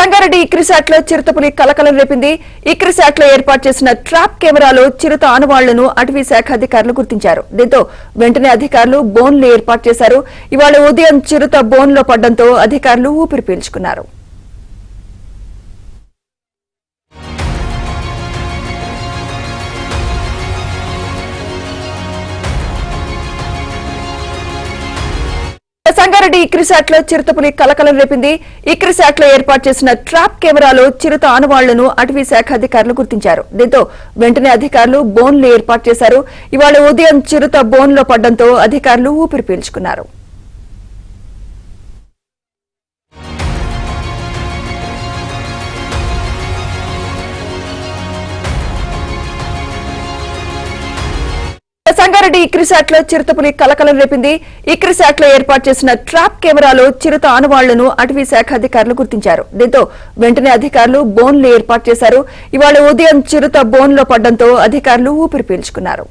సంగారెడ్డి ఇక్రిసాట్లో చిరుతపులి కలకలం రేపింది. ఇక్రిసాట్లో ఏర్పాటు చేసిన ట్రాప్ కెమెరాలో చిరుత ఆనవాళ్లను అటవీ శాఖ అధికారులు గుర్తించారు. దీంతో వెంటనే అధికారులు బోన్లు ఏర్పాటు చేశారు. ఇవాళ ఉదయం చిరుత బోన్లో పడడంతో అధికారులు ఊపిరి పీల్చుకున్నారు. సంగారెడ్డి ఇక్రిసాట్లో చిరుతపులి కలకలం రేపింది. ఇక్రిసాట్లో ఏర్పాటు చేసిన ట్రాప్ కెమెరాలో చిరుత ఆనవాళ్లను అటవీ శాఖ అధికారులు గుర్తించారు. దీంతో వెంటనే అధికారులు బోన్లు ఏర్పాటు చేశారు. ఇవాళ ఉదయం చిరుత బోన్లో పడడంతో అధికారులు ఊపిరి పీల్చుకున్నారు. సంగారెడ్డి ఇక్రిసాట్లో చిరుతపులి కలకలం రేపింది. ఇక్రిసాట్లో ఏర్పాటు చేసిన ట్రాప్ కెమెరాలో చిరుత ఆనవాళ్లను అటవీ శాఖ అధికారులు గుర్తించారు. దీంతో వెంటనే అధికారులు బోన్లు ఏర్పాటు చేశారు. ఇవాళ ఉదయం చిరుత బోన్లో పడడంతో అధికారులు ఊపిరి పీల్చుకున్నారు. సంగారెడ్డి ఇక్రిసాట్లో చిరుతపులి కలకలం రేపింది. ఇక్రిసాట్లో ఏర్పాటు చేసిన ట్రాప్ కెమెరాలో చిరుత ఆనవాళ్లను అటవీ శాఖ అధికారులు గుర్తించారు. దీంతో వెంటనే అధికారులు బోన్లు ఏర్పాటు చేశారు. ఇవాళ ఉదయం చిరుత బోన్లో పడడంతో అధికారులు ఊపిరి పీల్చుకున్నారు.